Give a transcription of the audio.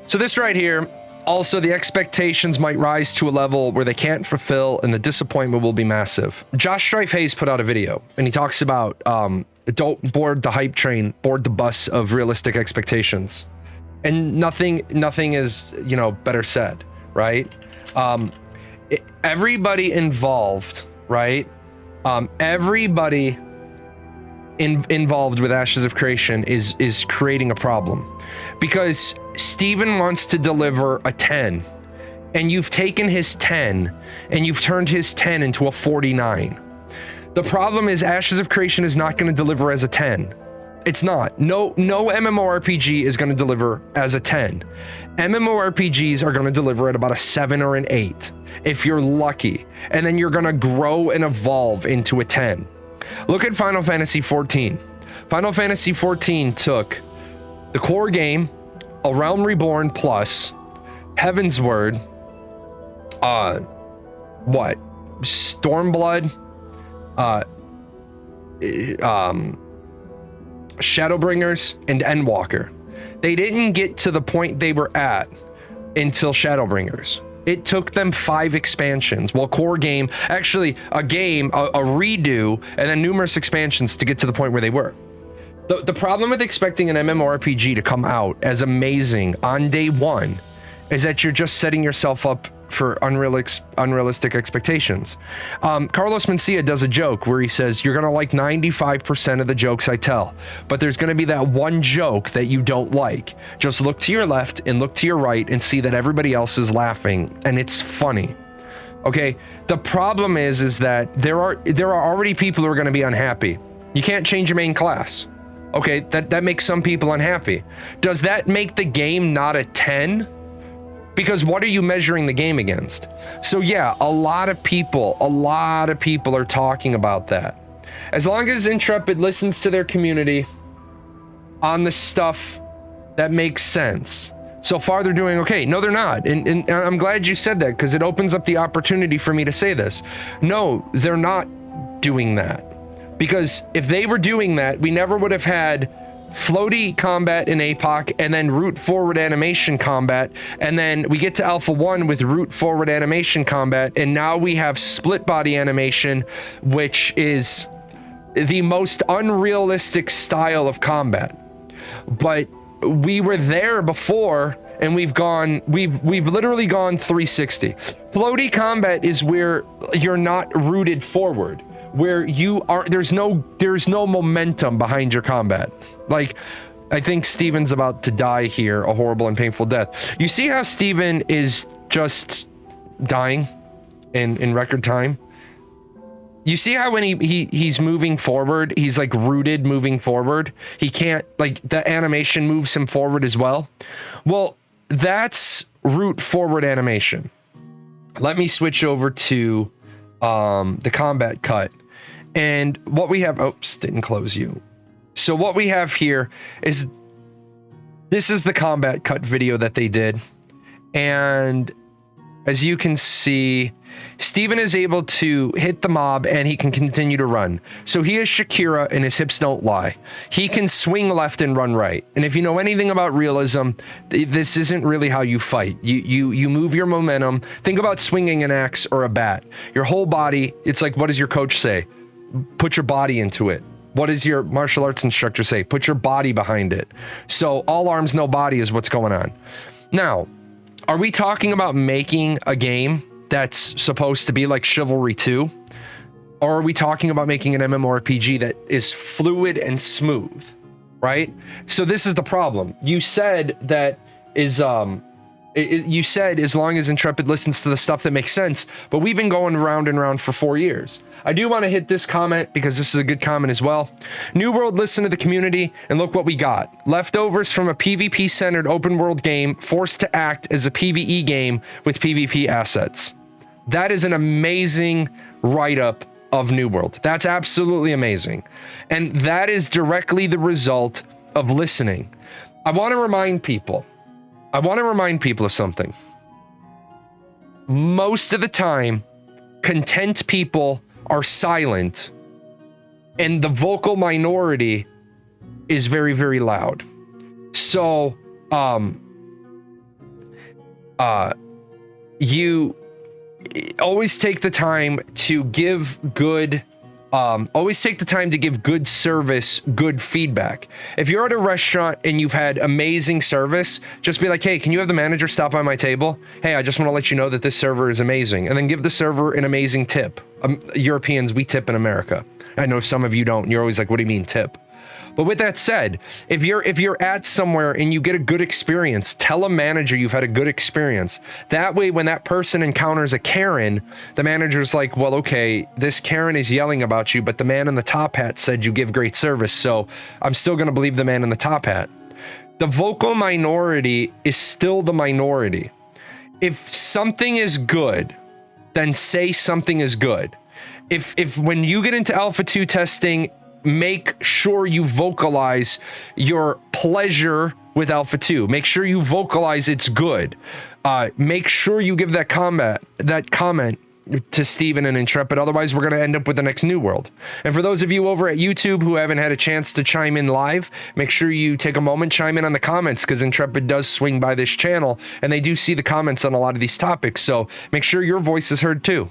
So this right here, also the expectations might rise to a level where they can't fulfill and the disappointment will be massive. Josh Strife Hayes put out a video and he talks about don't board the hype train, board the bus of realistic expectations. And nothing is, you know, better said, right? Everybody involved, right? Everybody involved with Ashes of Creation is creating a problem, because Steven wants to deliver a 10 and you've taken his 10 and you've turned his 10 into a 49. The problem is Ashes of Creation is not going to deliver as a 10. It's not. No MMORPG is going to deliver as a 10. MMORPGs are going to deliver at about a 7 or an 8 if you're lucky, and then you're going to grow and evolve into a 10. Look at Final Fantasy XIV. Final Fantasy XIV took the core game, A Realm Reborn Plus, Heavensward, Stormblood, Shadowbringers, and Endwalker. They didn't get to the point they were at until Shadowbringers. It took them 5 expansions. Well, core game, actually a redo, and then numerous expansions to get to the point where they were. The problem with expecting an MMORPG to come out as amazing on day one is that you're just setting yourself up for unrealistic expectations. Carlos Mencia does a joke where he says, you're gonna like 95% of the jokes I tell, but there's gonna be that one joke that you don't like. Just look to your left and look to your right and see that everybody else is laughing and it's funny. Okay, the problem is that there are already people who are gonna be unhappy. You can't change your main class. Okay, that makes some people unhappy. Does that make the game not a 10? Because what are you measuring the game against? So yeah, a lot of people are talking about that. As long as Intrepid listens to their community on the stuff that makes sense. So far they're doing okay. No, they're not. And I'm glad you said that, because it opens up the opportunity for me to say this. No, they're not doing that. Because if they were doing that, we never would have had floaty combat in APOC, and then root forward animation combat, and then we get to Alpha 1 with root forward animation combat, and now we have split body animation, which is the most unrealistic style of combat. But we were there before, and we've literally gone 360. Floaty combat is where you're not rooted forward, where you are, there's no momentum behind your combat. Like, I think Steven's about to die here, a horrible and painful death. You see how Steven is just dying in record time? You see how when he's moving forward, he's like rooted moving forward. He can't, like, the animation moves him forward as well. Well, that's root forward animation. Let me switch over to the combat cut. And what we have, oops, didn't close you. So what we have here is, this is the combat cut video that they did. And as you can see, Steven is able to hit the mob and he can continue to run. So he is Shakira and his hips don't lie. He can swing left and run right. And if you know anything about realism, this isn't really how you fight. You move your momentum. Think about swinging an axe or a bat. Your whole body, it's like, what does your coach say? Put your body into it. What does your martial arts instructor say? Put your body behind it. So all arms, no body is what's going on. Now, are we talking about making a game that's supposed to be like Chivalry 2? Or are we talking about making an MMORPG that is fluid and smooth, right? So this is the problem. You said that you said as long as Intrepid listens to the stuff that makes sense, but we've been going round and round for 4 years. I do want to hit this comment because this is a good comment as well. New World listened to the community and look what we got. Leftovers from a PvP-centered open world game forced to act as a PvE game with PvP assets. That is an amazing write-up of New World. That's absolutely amazing. And that is directly the result of listening. I want to remind people of something. Most of the time, content people are silent, and the vocal minority is very, very loud. So, you always take the time to give good service, good feedback. If you're at a restaurant and you've had amazing service, just be like, hey, can you have the manager stop by my table? Hey, I just want to let you know that this server is amazing. And then give the server an amazing tip. Europeans, we tip in America. I know some of you don't. You're always like, what do you mean tip? But with that said, if you're at somewhere and you get a good experience, tell a manager you've had a good experience. That way, when that person encounters a Karen, the manager's like, well, okay, this Karen is yelling about you, but the man in the top hat said you give great service, so I'm still going to believe the man in the top hat. The vocal minority is still the minority. If something is good, then say something is good. If when you get into Alpha 2 testing, make sure you vocalize your pleasure with Alpha 2. Make sure you vocalize it's good. Make sure you give that comment to Steven and Intrepid. Otherwise, we're going to end up with the next New World. And for those of you over at YouTube who haven't had a chance to chime in live, make sure you take a moment, chime in on the comments, because Intrepid does swing by this channel and they do see the comments on a lot of these topics. So make sure your voice is heard too.